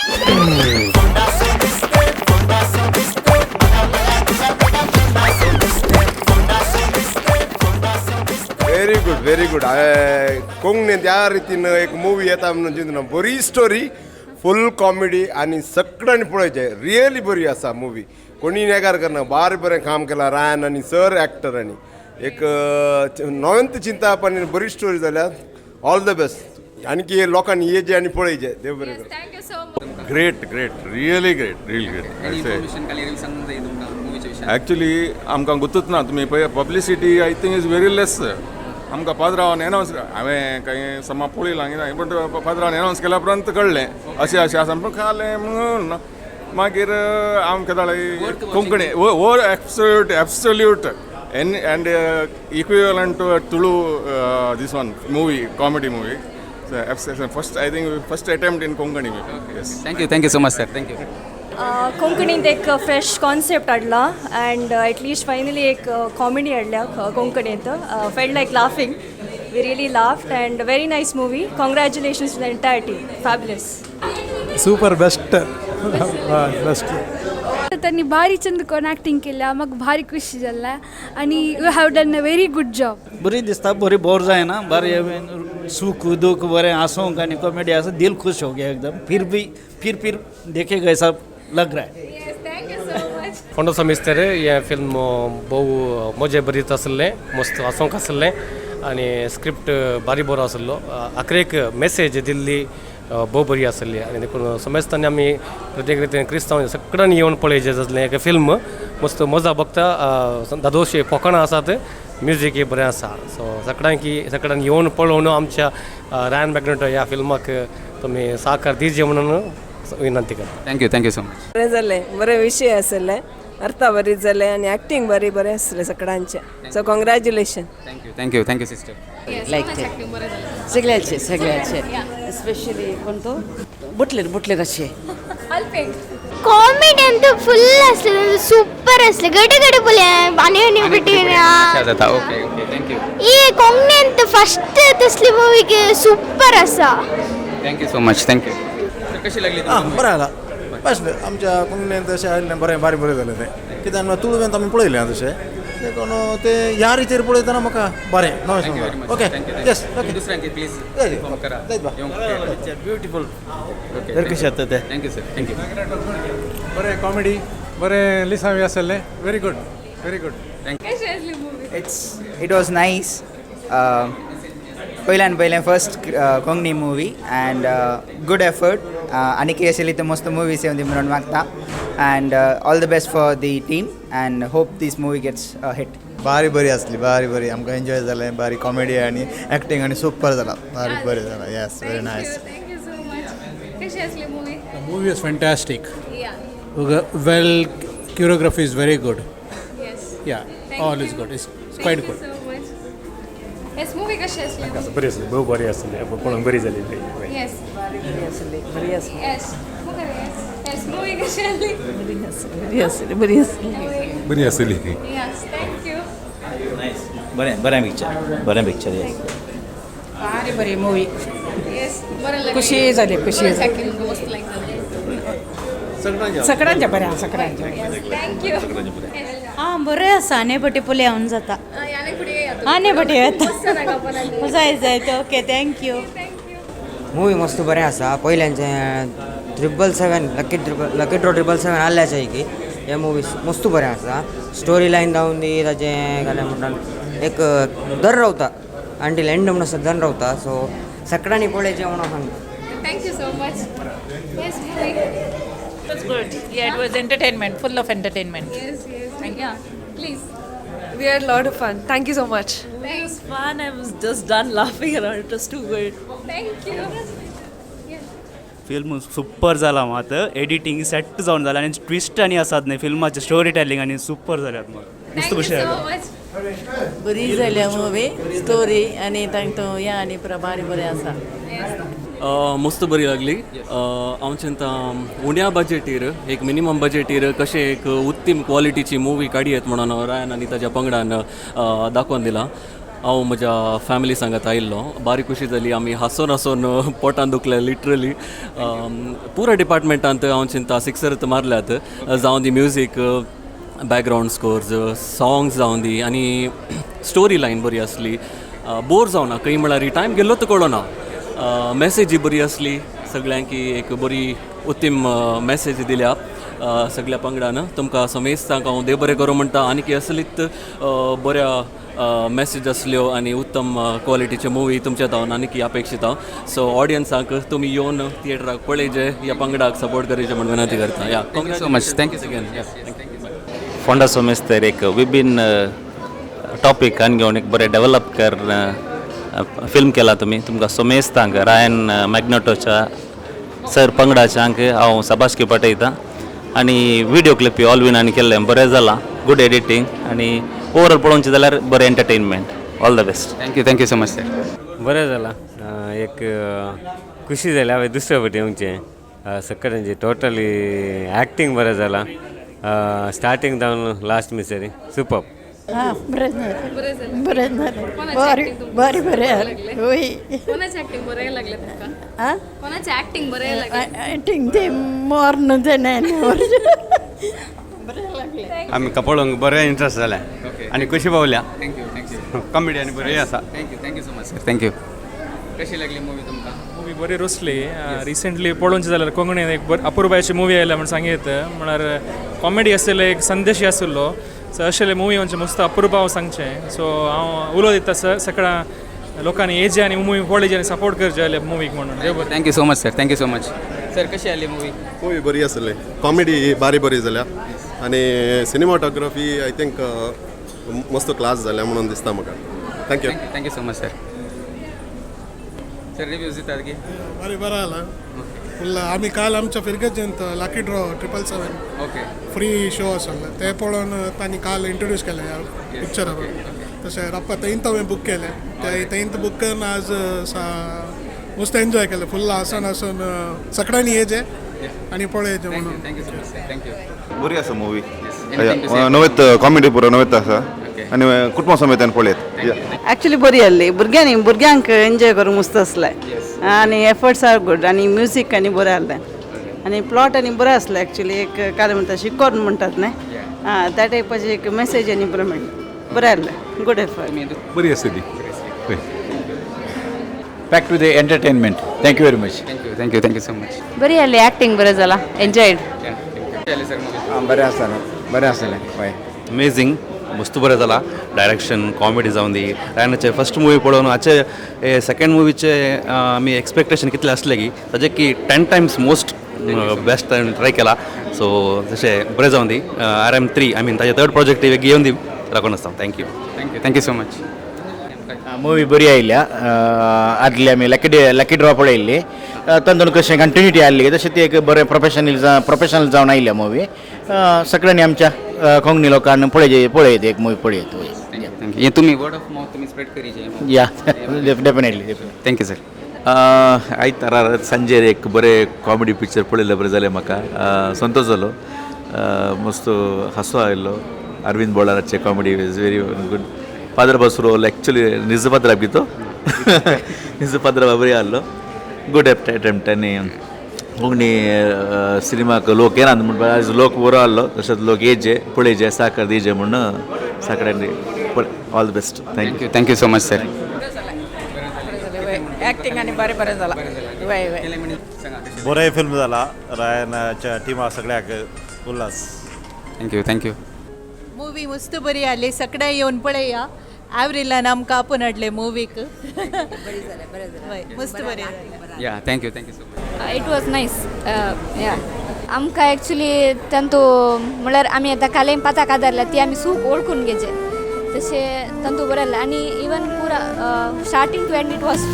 Very good कोंकणीत ह्या रितीन एक मूवी येता म्हणून चिंतना बरी स्टोरी फुल कॉमेडी आणि सगळ्यांनी पळोवचें रियली बरी आसा मूवी कोणी नेकार करना बारी बरें काम केलां रायन आनी सर एक्टरांनी एक नव्यांत चिंता पण बरी स्टोरी जाल्या ऑल द बेस्ट आणखी लोकांनी येचे आनी पळयचे देव बरें करूं ग्रेट रियली ग्रेट ॲक्च्युली आमकां गुतूच ना तुमी पळय publicity I think is very less आमकां पाद्रावान एनावन्स हांवें काही समा पळयलां कितें बट पाद्रावान एनावन्स केल्या उपरांत कळ्ळें अशें आसा पूण खालें म्हणून मागीर हांव केदाळे Konkani or absolute and equivalent to Tulu this one movie comedy movie so first attempt in Konkani movie. Yes, thank you so much sir, thank you. कोंकणीत एक फ्रेश कॉन्सेप्ट हाडला अँड एटलिस्ट फायनली एक कॉमेडी हाडल्या कोंकणीत felt like laughing we really laughed and very nice movie congratulations to the entire team fabulous super best त्यांनी भारी चंद कोण acting केल्या मग भारी खुशी झाला आणि you have done a very good job बरी दिसता बरी बोर जायना बरी सुख दुख बरें हंसूंक आनी कॉमेडी आसा दिल खुश हो गया एकदम फिर देखेगा ऐसा लग रहा है. फोंडाचो मिस्तर हे फिल्म भोव मजे बरीत आसलें मस्त हसोंक आसलें आनी स्क्रिप्ट बारी बरो आसलो आखरेक मेसेज दिल्ली भोव बरी आसली आनी देखून समजताना आमी प्रत्येक रितीन क्रिस्तांव सगळ्यांनी येवन पळयचें जातलें एक फिल्म मस्त मजा बघता दादोशे फकाणां आसात म्युजीक बरें आसा सो सगळ्यांनी येवन पळोवन आमच्या रायन मॅग्नेटो ह्या फिल्माक तुमी सहकार दिजे म्हणून विनंती करता. Thank you so much. बरें जालें बरें विशय आसले अर्थ बरी जालें आनी एक्टींग बरें आसलें सगळ्यांचें so congratulation. Thank you sister. Like ते सगळ्याचे एस्पेशली कोणतो बुटलेर अशे कॉमेडी अंत फुल असले सुपर असले गडे बोले आणि जाता ओके थँक्यू. ई कोंकणी अंत फर्स्ट तसली मूवी के सुपर असा. Thank you so much. थँक्यू. कशी लागली बरें आला बेस्ट आमच्या कोंकणीन तशें आयिल्लें बरें बरें जालें तें कित्याक तुळवेंत आमी पळयलें तशें देखून ते ह्या रितीर पळयतना म्हाका बरें नवें ओके येस ओके दुसऱ्यांक प्लीज करा ब्युटिफूल बरें कशें जाता तें. Thank you sir. थँक्यू. बरें कॉमेडी बरें लिसावी आसलें very good it was nice पयल्यान first Konkani movie and good effort आनी कितें आशिल्ली तर मस्त मुवीज येवन दी म्हणून मागता and all the best for the team and hope this movie gets hit. बारी बरी आसली बारी आमकां एन्जॉय जालें बारी कॉमेडी आनी एक्टींग आनी सुपर जाला बारी बरें जाला yes very nice. Thank you so much. कशी असली movie? Movie is fantastic well choreography is very good. Yeah, all is good. It's quite good. Yes, movie कशी असली? बरी आसली भोव बरी आसली पळोवन बरी जाली. Yes. बरी आसली Yes. Yes, movie कशी असली? बरी आसली. Yes, thank you. बरें पिक्चर येस. बरी मूवी Yes, बरं लागलं. खुशी झाली मस्त लागलं. सगळ्यांच्या बऱ्या सगळ्यांच्या Thank you. हां बरें आसा आनी बटी पुले येवन जाता याने पुढे येतो. आनी बटी येता मस्त नाका पण आली. जाय ओके थँक्यू. मूवी मस्त बरें आसा पयल्याचें 777 लकी ड्रॉ 777 आल्ल्याचें की हे मूवी मस्त बरें आसा स्टोरी लायन जावन दी ताचें काय म्हणटा एक दर रावता अंटील एंड म्हणून असं दर रावता सो सगळ्यांनी पळयचें म्हणून सांगता. Thank you so much. Yes, movie. It was good. Yeah, it was entertainment, full of entertainment. Yes. Yeah, please. We had a lot of fun. Thank you so much. Thanks. It was fun. I was just done laughing around. It was too good. Thank you. Film super जाला मात editing set जावन जाला आनी twist आनी आसात न्ही फिल्माचे story telling आनी super जाल्यात म्हाका मस्त कशें so much. बरी जाल्या मूवी स्टोरी आनी तांकां हें आनी बरी बरें आसा. मस्त बरी लागली. हांव चिंता उण्या बजेटीर एक मिनिमम बजेटीर कशें एक उत्तम क्वॉलिटीची मुवी काडयेत म्हणून रायन आनी ताच्या पंगडान दाखोवन दिला. हांव म्हज्या फॅमिली सांगात आयिल्लो बारी खुशी जाली आमी हांसून हांसून पोटान दुखले लिटरली पुरा डिपार्टमेंटांत हांव चिंता सिक्सर मारल्यात जावं दी म्युजीक बॅकग्रावंड स्कोर्स सॉंग्स जावं दी आनी स्टोरी लायन बरी आसली बोर जावना खंय म्हळ्यार टायम गेल्लो तो कळना मॅसेजी बरी आसली सगळ्यांक एक बरी उत्तम मॅसेज दिल्या सगळ्या पंगडान तुमकां समेस्त सांग हांव देव बरें करूं म्हणटा आनी असलीच बऱ्या मॅसेज आसल्यो आनी उत्तम क्वॉलिटीचे मुवी तुमच्या तावन आनी अपेक्षीत हांव सो ऑडियन्सांक तुमी येवन थिएटराक पळयचे ह्या पंगडाक सपोर्ट करीचे म्हणून विनंती करता या thank you so much thank you again फोंडाचो मिस्तर एक विभिन्न टॉपिकान घेवन एक बरें डेव्हलप कर फिल्म केला तुमी तुमकां सोमेस्तांक रायन मॅग्नेटोच्या सर पंगडाच्यांक हांव सबाशकी पटयतां आनी व्हिडिओ क्लिप ऑल विनांनी केल्लें बरें जालां गुड एडिटींग आनी ओवरऑल पळोवचें जाल्यार बरें entertainment all the best thank you so much sir बरें जालां एक खुशी जाली हांवें दुसरे फावटी येवचें सकाळचे टोटली एक्टींग बरें जालां स्टार्टींग जावन लास्ट मिसरी सुपर हां बरें जालें बरें जालें बरें बरें होय कोणाची ॲक्टिंग बरं लागलं तुमका हां कोणाची ॲक्टिंग बरं लागलं ॲक्टिंग ते मोर ते नाही बरें लागलें आमकां पळोवंक बरें इंट्रस्ट जालें आनी कशी पावल्या थँक्यू कॉमेडी आनी बरी आसा thank you so much sir thank you कशी लागली मुवी तुमकां मुवी बरी रुसली रिसेंटली पळोवनचें जाल्यार कोंकणीन एक अपुरबायची मुवी आयल्या म्हण सांगीत म्हळ्यार कॉमेडी आसलेलो एक संदेशी आसलो सो अशें मुवी म्हणजे मस्त अपुरब हांव सांगचें सो हांव उलो दिता सगळ्या लोकांनी येजे आनी मुवी पळयचे आनी सपोर्ट करचे जाल्यार मुवीक म्हणून thank you so much sir thank you so much sir कशी आली मुवी बरी आसली कॉमेडी बरी जाल्या आनी सिनेमाटोग्राफी आय थिंक मस्त क्लास जाल्या म्हणून दिसता म्हाका thank you so much sir sir reviews दितात की बरं आला फुल्ल आम्ही काल आमच्या फिरगेंत lucky draw 777 okay free show आसलो ते पळोवन तांणी काल इंट्रोड्यूस केले ह्या पिक्चराक तशें राप्पा तेंत हांवें बूक केलें तेंत बूक करून आज मस्त एन्जॉय केलें फुल्ल हांसून सगळ्यांनी येजे आनी पळयचे म्हणून थँक्यू बरी आसा मुवी नवेत कॉमेडी पुरो नवेत आसा आनी कुटुंबा समेत पळयत ॲक्च्युली बरी आसली भुरग्यांक एन्जॉय करूंक मस्त आसलें आनी एफर्ट्स आर गुड आनी म्युजीक आनी बरें आहलें आनी प्लॉट आनी बरें आसलें ॲक्च्युली एक काय म्हणटा शिकोन म्हणटात न्हय त्या टायपाची एक मेसेज आनी बरें मेळ्ळें बरें आहलें गुड एफर्ट बरी आसली back to the entertainment thank you very much thank you so much बरी आली ॲक्टिंग बरें जाला एन्जॉयड बरें आसलें हय अमेझींग मस्त बरें जाला डायरेक्शन कॉमेडी जावन दी रायनाचे फर्स्ट मुवी पळोवन हाचे सेकंड मुवीचे आमी एक्सपेक्टेशन कितले आसले की ताजे की 10 टायम्स मोस्ट बेस्ट ट्राय केला सो तशें बरें जावन दी RM3 आय मीन ताजे थर्ड प्रोजेक्ट घेवन दी राखून आसता थँक्यू सो मच मुवी बरी आयल्या आदली आमी लकी ड्रॉ पळयल्ली तातूंत कशें कंटिन्युटी आसली तशें ती एक बरें प्रोफेशनल जावन आयल्या मुवी सगळ्यांनी आमच्या कोंकणी लोकांनी पळयत एक मुवी पळयत हे तुम्ही वर्ड ऑफ माउथ तुम्ही स्प्रेड करीचे या डेफिनेटली थँक्यू सर आयतारा सांजेर एक बरें कॉमेडी पिक्चर पळयलें बरें जालें म्हाका संतोश जालो मस्त हांसो आयलो अरविंद बोळाराचे comedy is very good father बस रोल एक्चुअली निज पात्र भितो निज पात्र बरी आहलो गुड एटेम्प्ट आनी कोंकणी सिनेमाक लोक येनात म्हणून आज लोक बरो आहलो तशेंच लोक येजे पळयचे साकर दिजे म्हणून साकड्यांनी all the best thank you so much sir acting आनी बरें जाला बरें फिल्म जाला रायनाच्या टिमा सगळ्याक उल्हास थँक्यू मूवी मस्त बरी आली सगळे येवन पळया एवरीलान आमकां आपोवन हाडले मुवीक मस्त बरें या thank you so much it was nice या आमकां एक्चुली तांतू म्हळ्यार आमी आतां कालें पाताक आदारल्या ती आमी सूख ओळखून घेवचे तशें तांतू बरें आहलें आनी इवन पुरा starting to end it was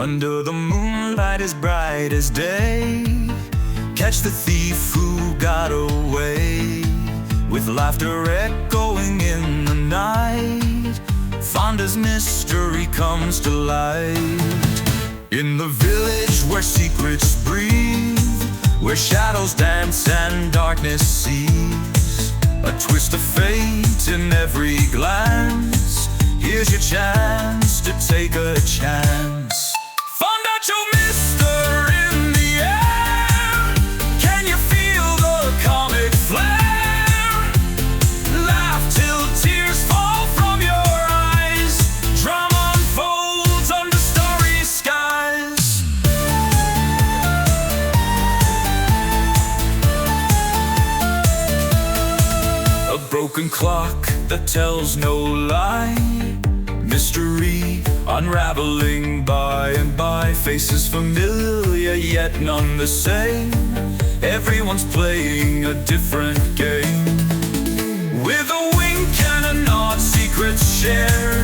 Under the moonlight as bright as day, catch the thief who got away. With laughter echoing in the night, Fonda's mystery comes to light. In the village where secrets breathe, where shadows dance and darkness sees a twist of fate in every glance. Here's your chance to take a chance. Fondacho Misther in the air. Can you feel the comic flare? Laugh till tears fall from your eyes. Drama unfolds under starry skies. A broken clock that tells no lie. Mystery unraveling by and by. Faces familiar yet none the same. Everyone's playing a different game. With a wink and a nod, secrets shared.